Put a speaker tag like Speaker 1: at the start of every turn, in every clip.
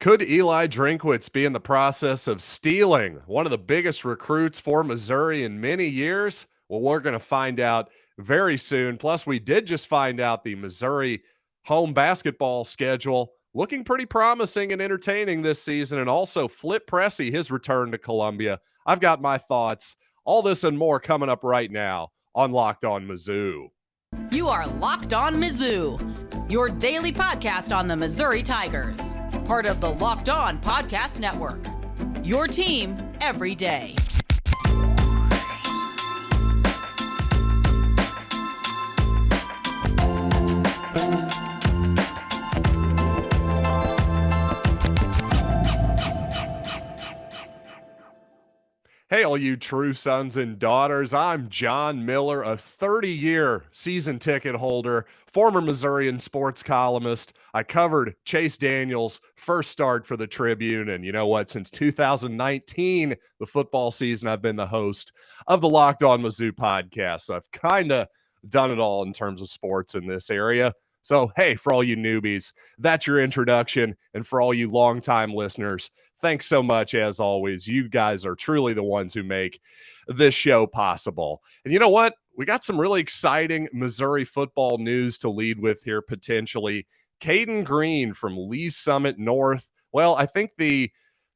Speaker 1: Could Eli Drinkwitz be in the process of stealing one of the biggest recruits for Missouri in many years? Well, we're going to find out very soon. Plus, we did just find out the Missouri home basketball schedule looking pretty promising and entertaining this season. And also, Phil Pressey, his return to Columbia. I've got my thoughts. All this and more coming up right now on Locked On Mizzou.
Speaker 2: You are Locked On Mizzou, your daily podcast on the Missouri Tigers. Part of the Locked On Podcast Network, your team every day.
Speaker 1: Hey, all you true sons and daughters. I'm John Miller, a 30-year season ticket holder, former Missourian sports columnist. I covered Chase Daniel's first start for the Tribune, and you know what? Since 2019, the football season, I've been the host of the Locked On Mizzou podcast. So I've kind of done it all in terms of sports in this area. So, hey, for all you newbies, that's your introduction. And for all you longtime listeners, thanks so much, as always. You guys are truly the ones who make this show possible. And you know what? We got some really exciting Missouri football news to lead with here, potentially. Cayden Green from Lee's Summit North. Well, I think the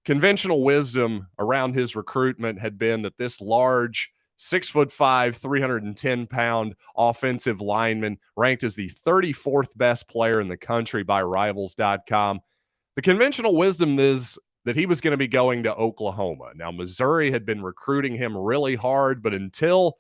Speaker 1: conventional wisdom around his recruitment had been that this large 6'5", 310-pound offensive lineman ranked as the 34th best player in the country by Rivals.com. The conventional wisdom is that he was going to be going to Oklahoma. Now, Missouri had been recruiting him really hard, but until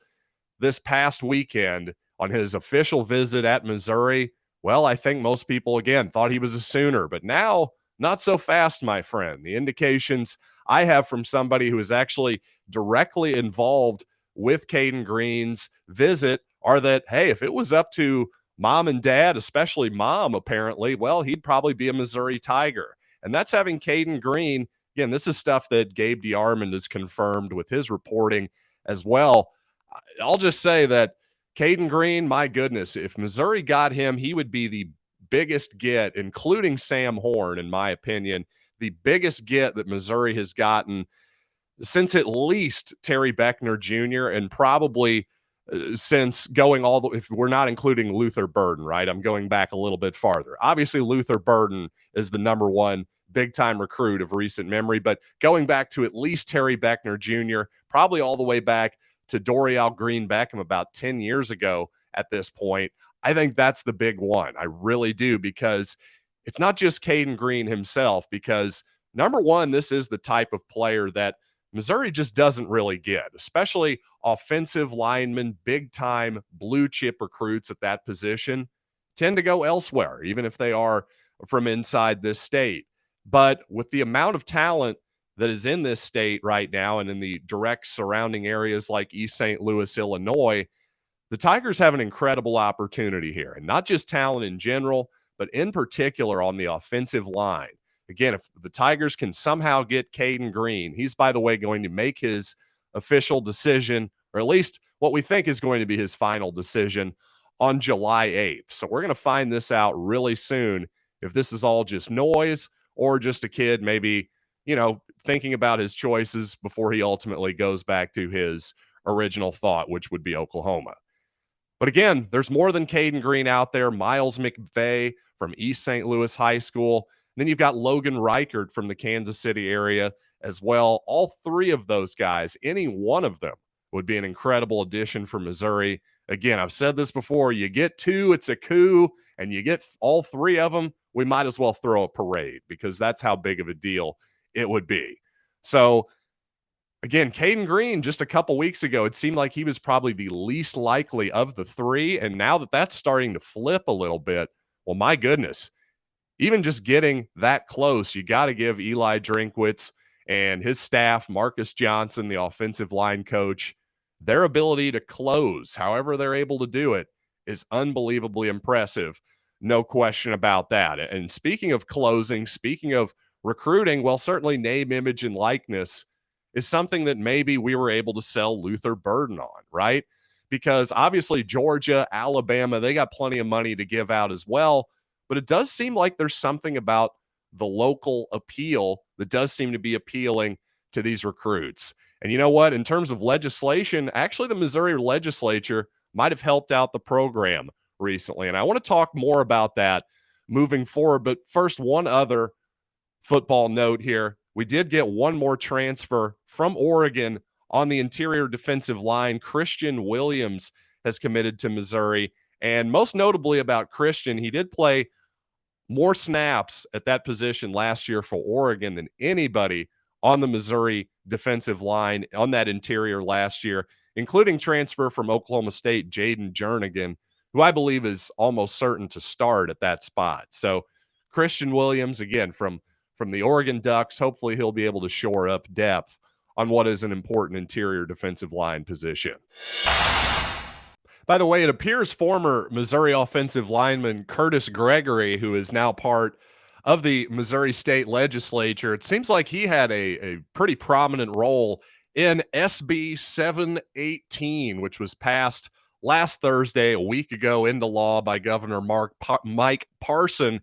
Speaker 1: this past weekend on his official visit at Missouri, well, I think most people, again, thought he was a Sooner. But now, not so fast, my friend. The indications I have from somebody who is actually directly involved with Cayden Green's visit are that, hey, if it was up to mom and dad, especially mom, apparently, well, he'd probably be a Missouri Tiger. And that's having Cayden Green. Again, this is stuff that Gabe DeArmond has confirmed with his reporting as well. I'll just say that Cayden Green, my goodness, if Missouri got him, he would be the biggest get, including Sam Horn, in my opinion, the biggest get that Missouri has gotten since at least Terry Beckner Jr. and probably since going all the, if we're not including Luther Burden, right? I'm going back a little bit farther. Obviously, Luther Burden is the number one big-time recruit of recent memory, but going back to at least Terry Beckner Jr., probably all the way back to Dorial Green Beckham about 10 years ago at this point, I think that's the big one. I really do, because it's not just Cayden Green himself, because number one, this is the type of player that Missouri just doesn't really get, especially offensive linemen, big-time blue-chip recruits at that position tend to go elsewhere, even if they are from inside this state. But with the amount of talent that is in this state right now and in the direct surrounding areas like East St. Louis, Illinois, the Tigers have an incredible opportunity here. And not just talent in general, but in particular on the offensive line. Again, if the Tigers can somehow get Cayden Green, he's, by the way, going to make his official decision, or at least what we think is going to be his final decision, on July 8th. So we're going to find this out really soon, if this is all just noise or just a kid maybe, thinking about his choices before he ultimately goes back to his original thought, which would be Oklahoma. But again, there's more than Cayden Green out there. Miles McVay from East St. Louis High School. Then you've got Logan Reichert from the Kansas City area as well. All three of those guys, any one of them, would be an incredible addition for Missouri. Again, I've said this before, you get two, it's a coup, and you get all three of them, we might as well throw a parade, because that's how big of a deal it would be. So, again, Cayden Green, just a couple weeks ago, it seemed like he was probably the least likely of the three, and now that that's starting to flip a little bit, well, my goodness, even just getting that close, you got to give Eli Drinkwitz and his staff, Marcus Johnson, the offensive line coach, their ability to close, however they're able to do it, is unbelievably impressive. No question about that. And speaking of closing, speaking of recruiting, well, certainly name, image, and likeness is something that maybe we were able to sell Luther Burden on, right? Because obviously Georgia, Alabama, they got plenty of money to give out as well. But it does seem like there's something about the local appeal that does seem to be appealing to these recruits. And you know what? In terms of legislation, actually the Missouri legislature might have helped out the program recently. And I want to talk more about that moving forward. But first, one other football note here. We did get one more transfer from Oregon on the interior defensive line. Kristian Williams has committed to Missouri. And most notably about Kristian, he did play more snaps at that position last year for Oregon than anybody on the Missouri defensive line on that interior last year, including transfer from Oklahoma State, Cayden, who I believe is almost certain to start at that spot. So Kristian Williams, again, from the Oregon Ducks, hopefully he'll be able to shore up depth on what is an important interior defensive line position. By the way, it appears former Missouri offensive lineman Curtis Gregory, who is now part of the Missouri State Legislature, it seems like he had a pretty prominent role in SB 718, which was passed last Thursday, a week ago, into law by Governor Mike Parson,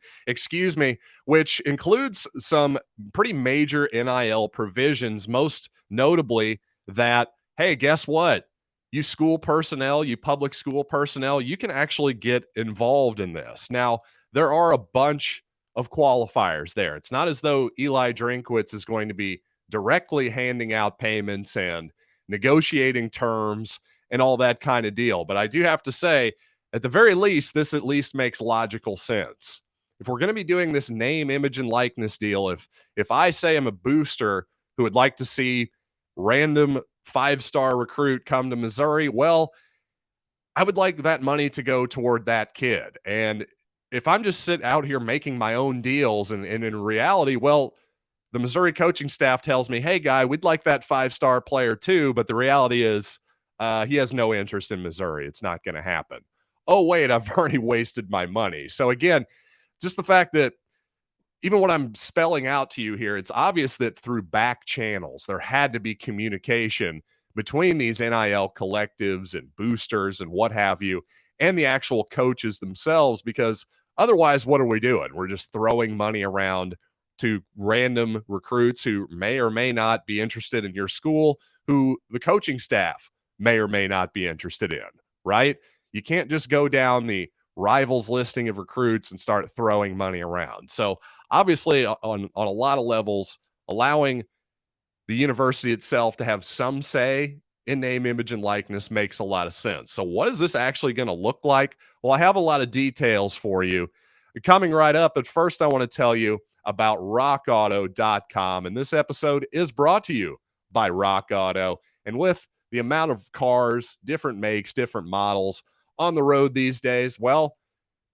Speaker 1: which includes some pretty major NIL provisions, most notably that, hey, guess what? You school personnel, you public school personnel, you can actually get involved in this. Now, there are a bunch of qualifiers there. It's not as though Eli Drinkwitz is going to be directly handing out payments and negotiating terms and all that kind of deal. But I do have to say, at the very least, this at least makes logical sense. If we're going to be doing this name, image, and likeness deal, if I say I'm a booster who would like to see random 5-star recruit come to Missouri, well, I would like that money to go toward that kid. And if I'm just sitting out here making my own deals and in reality, well, the Missouri coaching staff tells me, hey, guy, we'd like that 5-star player too. But the reality is he has no interest in Missouri. It's not going to happen. Oh, wait, I've already wasted my money. So again, just the fact that even what I'm spelling out to you here, it's obvious that through back channels, there had to be communication between these NIL collectives and boosters and what have you, and the actual coaches themselves, because otherwise, what are we doing? We're just throwing money around to random recruits who may or may not be interested in your school, who the coaching staff may or may not be interested in, right? You can't just go down the rivals listing of recruits and start throwing money around. So obviously, on a lot of levels, allowing the university itself to have some say in name, image, and likeness makes a lot of sense. So what is this actually going to look like? Well, I have a lot of details for you coming right up. But first, I want to tell you about rockauto.com. And this episode is brought to you by Rock Auto. And with the amount of cars, different makes, different models on the road these days, well,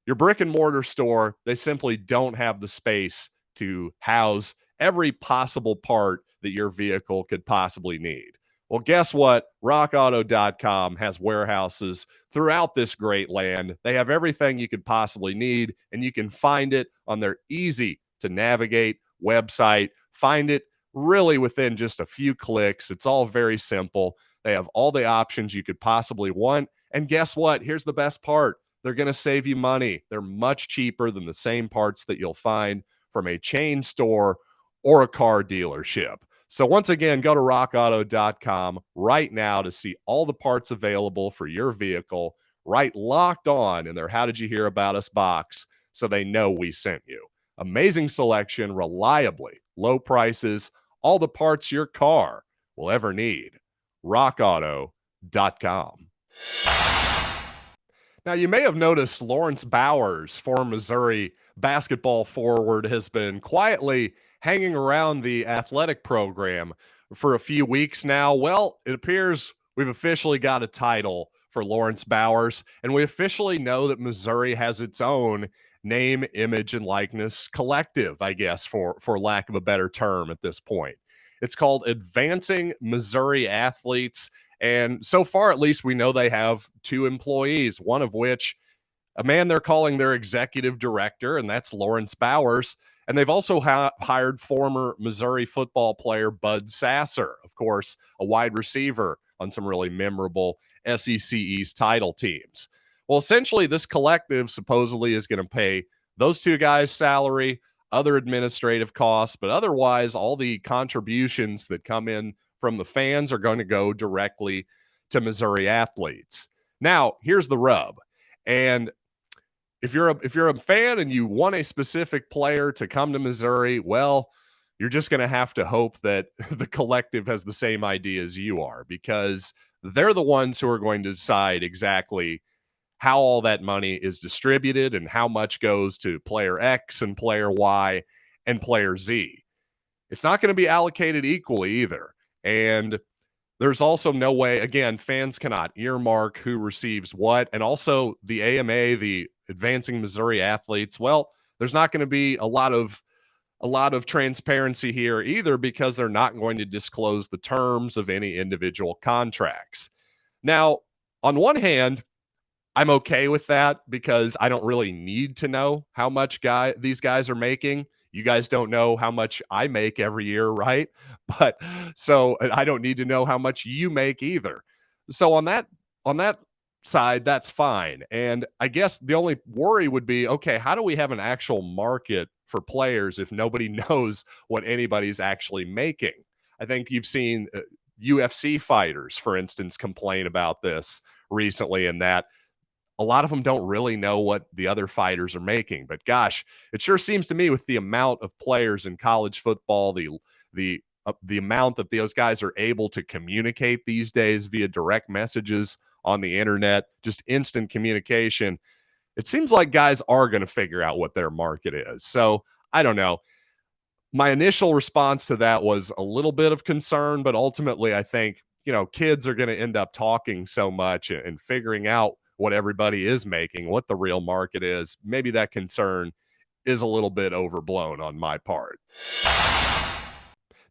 Speaker 1: your brick and mortar store, they simply don't have the space to house every possible part that your vehicle could possibly need. Well, guess what? RockAuto.com has warehouses throughout this great land. They have everything you could possibly need, and you can find it on their easy-to-navigate website. Find it really within just a few clicks. It's all very simple. They have all the options you could possibly want. And guess what? Here's the best part. They're going to save you money. They're much cheaper than the same parts that you'll find from a chain store or a car dealership. So once again, go to rockauto.com right now to see all the parts available for your vehicle. Right, Locked On in their How Did You Hear About Us box so they know we sent you. Amazing selection, reliably low prices, all the parts your car will ever need. rockauto.com. Now, you may have noticed Lawrence Bowers, former Missouri basketball forward, has been quietly hanging around the athletic program for a few weeks now. Well, it appears we've officially got a title for Lawrence Bowers, and we officially know that Missouri has its own name, image, and likeness collective, I guess, for lack of a better term at this point. It's called Advancing Missouri Athletes. And so far, at least, we know they have 2 employees, one of which a man they're calling their executive director, and that's Lawrence Bowers. And they've also hired former Missouri football player Bud Sasser, of course, a wide receiver on some really memorable SEC East title teams. Well, essentially, this collective supposedly is going to pay those 2 guys' salary, other administrative costs, but otherwise, all the contributions that come in from the fans are going to go directly to Missouri athletes. Now, here's the rub. And if you're a fan and you want a specific player to come to Missouri, well, you're just going to have to hope that the collective has the same idea as you are, because they're the ones who are going to decide exactly how all that money is distributed and how much goes to player X and player Y and player Z. It's not going to be allocated equally either. And there's also no way, again, fans cannot earmark who receives what. And also the AMA, the Advancing Missouri Athletes, well, there's not going to be a lot of transparency here either, because they're not going to disclose the terms of any individual contracts. Now, on one hand, I'm okay with that because I don't really need to know how much these guys are making. You guys don't know how much I make every year, right? But so I don't need to know how much you make either. So on that side, that's fine. And I guess the only worry would be, okay, how do we have an actual market for players if nobody knows what anybody's actually making? I think you've seen UFC fighters, for instance, complain about this recently, and that a lot of them don't really know what the other fighters are making. But gosh, it sure seems to me with the amount of players in college football, the amount that those guys are able to communicate these days via direct messages on the internet, just instant communication, it seems like guys are going to figure out what their market is. So I don't know. My initial response to that was a little bit of concern, but ultimately I think, kids are going to end up talking so much and figuring out what everybody is making, what the real market is. Maybe that concern is a little bit overblown on my part.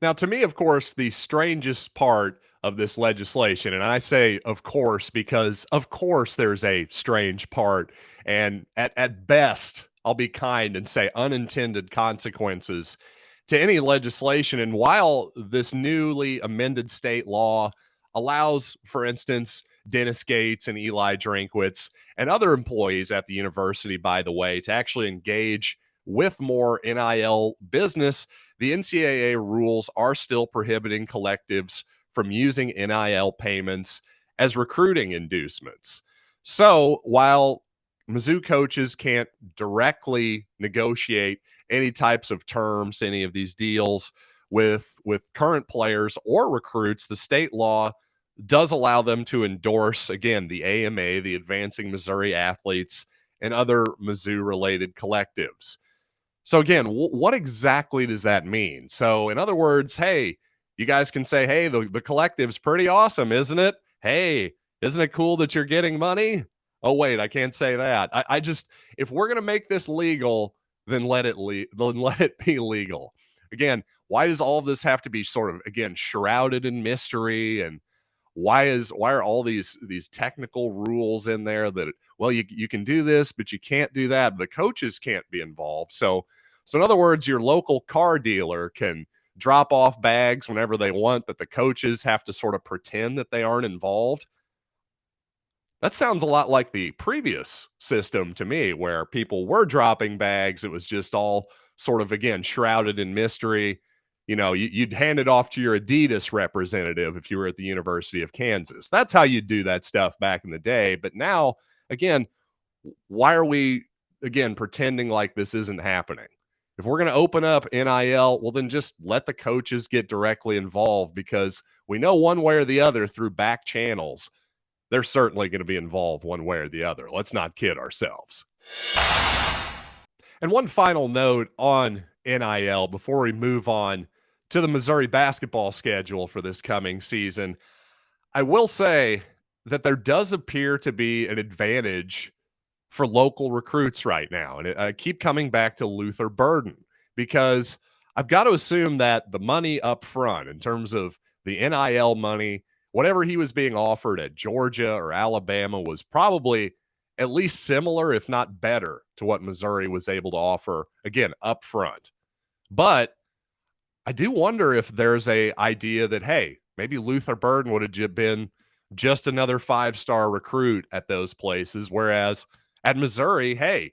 Speaker 1: Now, to me, of course, the strangest part of this legislation, and I say of course because of course there's a strange part, and at best, I'll be kind and say unintended consequences to any legislation. And while this newly amended state law allows, for instance, Dennis Gates and Eli Drinkwitz and other employees at the university, by the way, to actually engage with more NIL business, the NCAA rules are still prohibiting collectives from using NIL payments as recruiting inducements. So while Mizzou coaches can't directly negotiate any types of terms to any of these deals with current players or recruits, the state law does allow them to endorse, again, the AMA, the Advancing Missouri Athletes, and other Mizzou-related collectives. So again, what exactly does that mean? So in other words, hey, you guys can say, hey, the collective's pretty awesome, isn't it? Hey, isn't it cool that you're getting money? Oh, wait, I can't say that. I just, if we're going to make this legal, then let it be legal. Again, why does all of this have to be sort of, again, shrouded in mystery? And why are all these technical rules in there that, well, you can do this, but you can't do that. The coaches can't be involved. So in other words, your local car dealer can drop off bags whenever they want, but the coaches have to sort of pretend that they aren't involved. That sounds a lot like the previous system to me, where people were dropping bags. It was just all sort of, again, shrouded in mystery. You'd hand it off to your Adidas representative if you were at the University of Kansas. That's how you do that stuff back in the day. But now, again, why are we, again, pretending like this isn't happening? If we're going to open up NIL, well, then just let the coaches get directly involved, because we know one way or the other through back channels, they're certainly going to be involved one way or the other. Let's not kid ourselves. And one final note on NIL before we move on to the Missouri basketball schedule for this coming season. I will say that there does appear to be an advantage for local recruits right now. And I keep coming back to Luther Burden, because I've got to assume that the money up front in terms of the NIL money, whatever he was being offered at Georgia or Alabama, was probably at least similar, if not better, to what Missouri was able to offer, again, up front. But I do wonder if there's a idea that, hey, maybe Luther Burden would have been just another 5-star recruit at those places, whereas at Missouri, hey,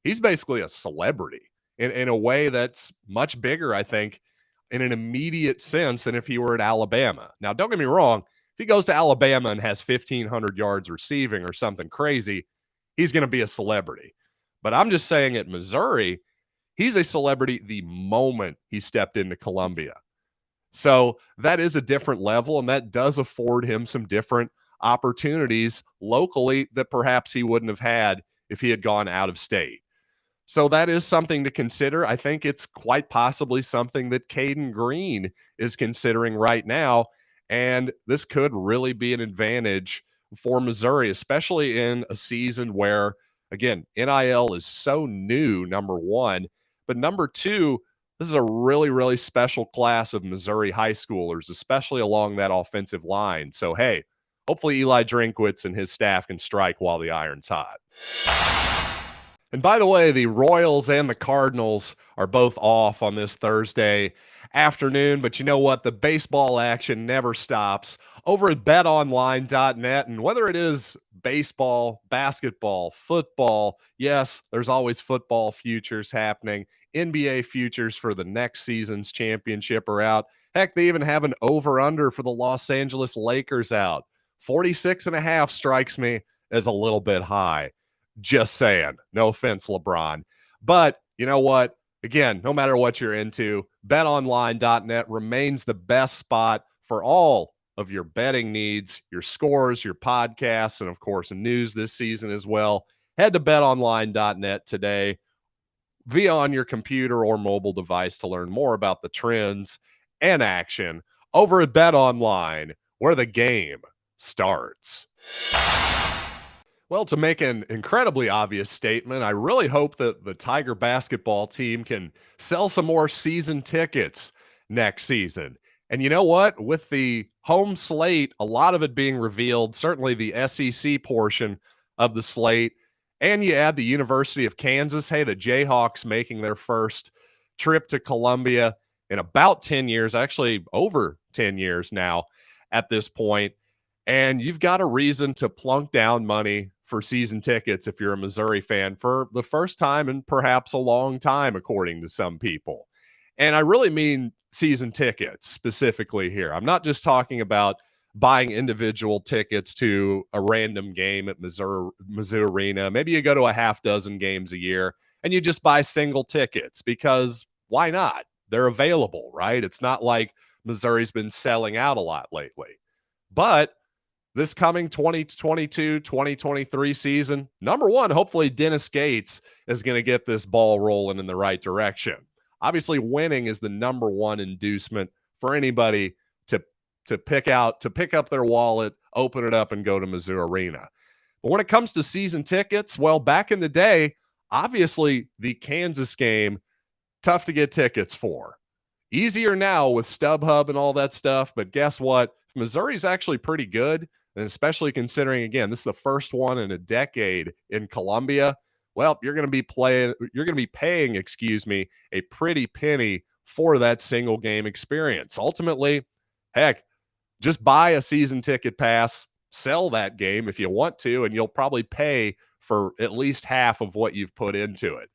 Speaker 1: he's basically a celebrity in a way that's much bigger, I think, in an immediate sense than if he were at Alabama. Now, don't get me wrong. If he goes to Alabama and has 1,500 yards receiving or something crazy, he's going to be a celebrity. But I'm just saying at Missouri, he's a celebrity the moment he stepped into Columbia. So that is a different level, and that does afford him some different opportunities locally that perhaps he wouldn't have had if he had gone out of state. So that is something to consider. I think it's quite possibly something that Cayden Green is considering right now, and this could really be an advantage for Missouri, especially in a season where, again, NIL is so new, number one, but number two, this is a really, really special class of Missouri high schoolers, especially along that offensive line. So, hey, hopefully Eli Drinkwitz and his staff can strike while the iron's hot. And by the way, the Royals and the Cardinals are both off on this Thursday afternoon, but you know what? The baseball action never stops over at betonline.net. And whether it is baseball, basketball, football, yes, there's always football futures happening. NBA futures for the next season's championship are out. Heck, they even have an over-under for the Los Angeles Lakers out. 46.5 strikes me as a little bit high. Just saying. No offense, LeBron. But you know what? Again, no matter what you're into, betonline.net remains the best spot for all of your betting needs, your scores, your podcasts, and of course, news this season as well. Head to betonline.net today via on your computer or mobile device to learn more about the trends and action over at BetOnline, where the game starts. Well, to make an incredibly obvious statement, I really hope that the Tiger basketball team can sell some more season tickets next season. And you know what? With the home slate, a lot of it being revealed, certainly the SEC portion of the slate, and you add the University of Kansas, hey, the Jayhawks making their first trip to Columbia in about 10 years, actually over 10 years now at this point. And you've got a reason to plunk down money for season tickets if you're a Missouri fan for the first time in perhaps a long time, according to some people. And I really mean season tickets specifically here. I'm not just talking about buying individual tickets to a random game at Mizzou Arena. Maybe you go to a half dozen games a year and you just buy single tickets because why not? They're available, right? It's not like Missouri's been selling out a lot lately. But this coming 2022-2023 season, number one, hopefully Dennis Gates is going to get this ball rolling in the right direction. Obviously, winning is the number one inducement for anybody to pick up their wallet, open it up, and go to Mizzou Arena. But when it comes to season tickets, well, back in the day, obviously the Kansas game, tough to get tickets for. Easier now with StubHub and all that stuff, but guess what? Missouri's actually pretty good. And especially considering, again, this is the first one in a decade in Columbia. Well, you're going to be paying, a pretty penny for that single game experience. Ultimately, heck, just buy a season ticket pass, sell that game if you want to, and you'll probably pay for at least half of what you've put into it.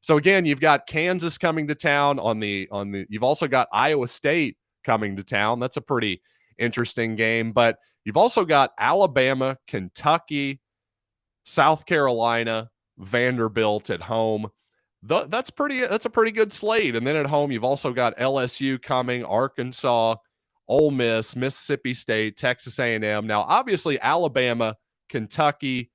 Speaker 1: So again, you've got Kansas coming to town you've also got Iowa State coming to town. That's a pretty interesting game, but you've also got Alabama, Kentucky, South Carolina, Vanderbilt at home. That's a pretty good slate. And then at home, you've also got LSU coming, Arkansas, Ole Miss, Mississippi State, Texas A&M. Now, obviously, Alabama, Kentucky,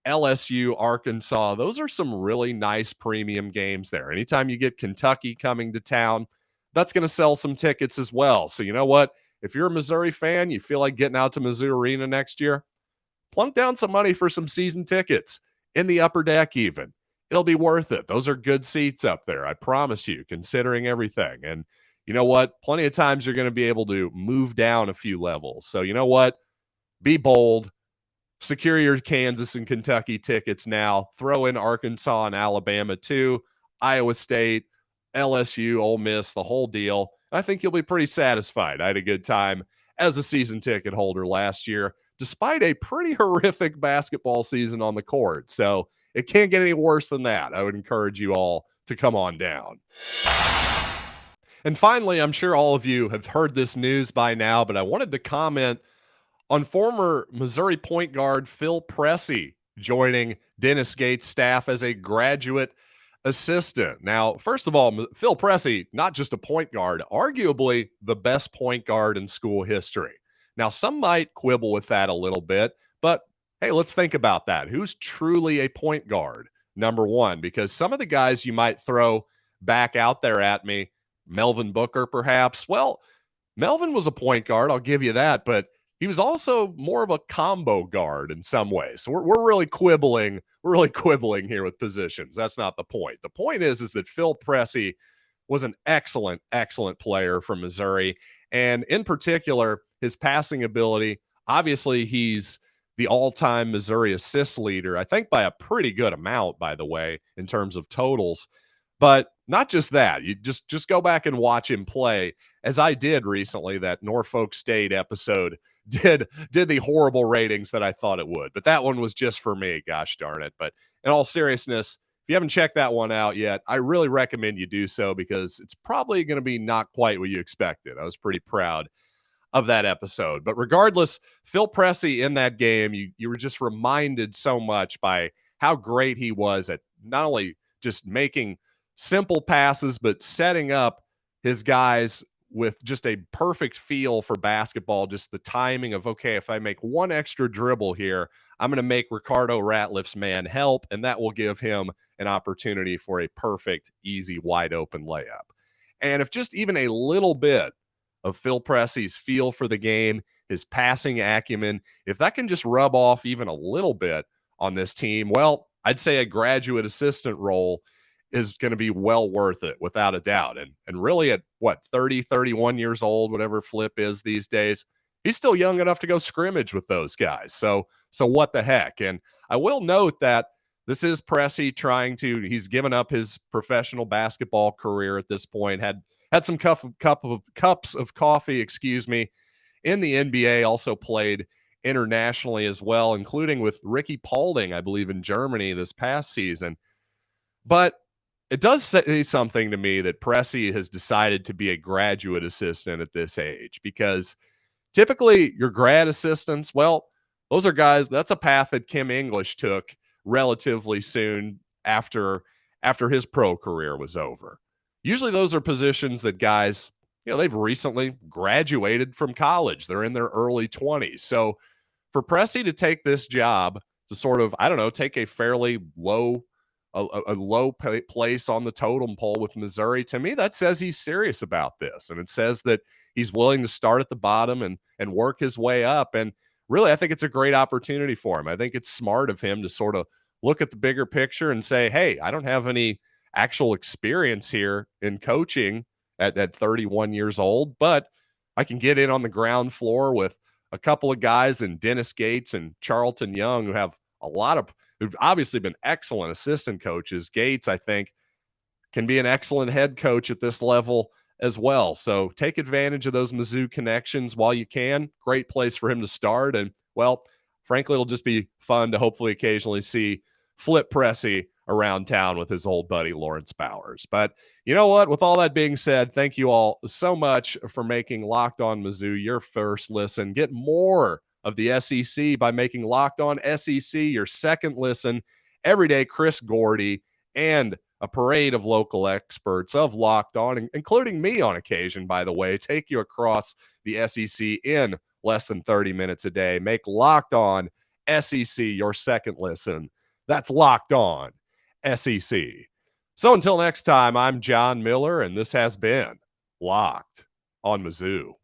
Speaker 1: LSU, Arkansas, those are some really nice premium games there. Anytime you get Kentucky coming to town, that's going to sell some tickets as well. So you know what? If you're a Missouri fan, you feel like getting out to Mizzou Arena next year, plunk down some money for some season tickets in the upper deck even. It'll be worth it. Those are good seats up there, I promise you, considering everything. And you know what? Plenty of times you're going to be able to move down a few levels. So you know what? Be bold. Secure your Kansas and Kentucky tickets now. Throw in Arkansas and Alabama too. Iowa State, LSU, Ole Miss, the whole deal. I think you'll be pretty satisfied. I had a good time as a season ticket holder last year, despite a pretty horrific basketball season on the court. So it can't get any worse than that. I would encourage you all to come on down. And finally, I'm sure all of you have heard this news by now, but I wanted to comment on former Missouri point guard Phil Pressey joining Dennis Gates' staff as a graduate assistant. Now, first of all, Phil Pressey, not just a point guard, arguably the best point guard in school history. Now, some might quibble with that a little bit, but hey, let's think about that. Who's truly a point guard? Number one, because some of the guys you might throw back out there at me, Melvin Booker perhaps, well, Melvin was a point guard, I'll give you that, but he was also more of a combo guard in some ways. So we're really quibbling. We're really quibbling here with positions. That's not the point. The point is that Phil Pressey was an excellent, excellent player from Missouri. And in particular, his passing ability, obviously he's the all-time Missouri assist leader, I think by a pretty good amount, by the way, in terms of totals. But not just that, you just go back and watch him play, as I did recently. That Norfolk State episode did the horrible ratings that I thought it would. But that one was just for me, gosh darn it. But in all seriousness, if you haven't checked that one out yet, I really recommend you do so, because it's probably going to be not quite what you expected. I was pretty proud of that episode. But regardless, Phil Pressey in that game, you were just reminded so much by how great he was at not only just making simple passes, but setting up his guys with just a perfect feel for basketball, just the timing of, okay, if I make one extra dribble here, I'm going to make Ricardo Ratliff's man help, and that will give him an opportunity for a perfect, easy, wide open layup. And if just even a little bit of Phil Pressey's feel for the game, his passing acumen, if that can just rub off even a little bit on this team, well, I'd say a graduate assistant role is going to be well worth it, without a doubt. And really at, 30, 31 years old, whatever Flip is these days, he's still young enough to go scrimmage with those guys. So what the heck? And I will note that this is Pressey he's given up his professional basketball career at this point, had some cups of coffee, in the NBA, also played internationally as well, including with Ricky Paulding, I believe, in Germany this past season. But it does say something to me that Pressey has decided to be a graduate assistant at this age, because typically your grad assistants, well, those are guys, that's a path that Kim English took relatively soon after his pro career was over. Usually those are positions that guys, they've recently graduated from college. They're in their early 20s. So for Pressey to take this job to sort of, take a fairly low place on the totem pole with Missouri, to me, that says he's serious about this. And it says that he's willing to start at the bottom and work his way up. And really, I think it's a great opportunity for him. I think it's smart of him to sort of look at the bigger picture and say, hey, I don't have any actual experience here in coaching at 31 years old, but I can get in on the ground floor with a couple of guys in Dennis Gates and Charlton Young, who've obviously been excellent assistant coaches. Gates, I think, can be an excellent head coach at this level as well. So take advantage of those Mizzou connections while you can. Great place for him to start. And, well, frankly, it'll just be fun to hopefully occasionally see Flip Pressey around town with his old buddy Lawrence Bowers. But you know what? With all that being said, thank you all so much for making Locked On Mizzou your first listen. Get more of the SEC by making Locked On SEC your second listen. Every day, Chris Gordy and a parade of local experts of Locked On, including me on occasion, by the way, take you across the SEC in less than 30 minutes a day. Make Locked On SEC your second listen. That's Locked On SEC. So until next time, I'm John Miller, and this has been Locked On Mizzou.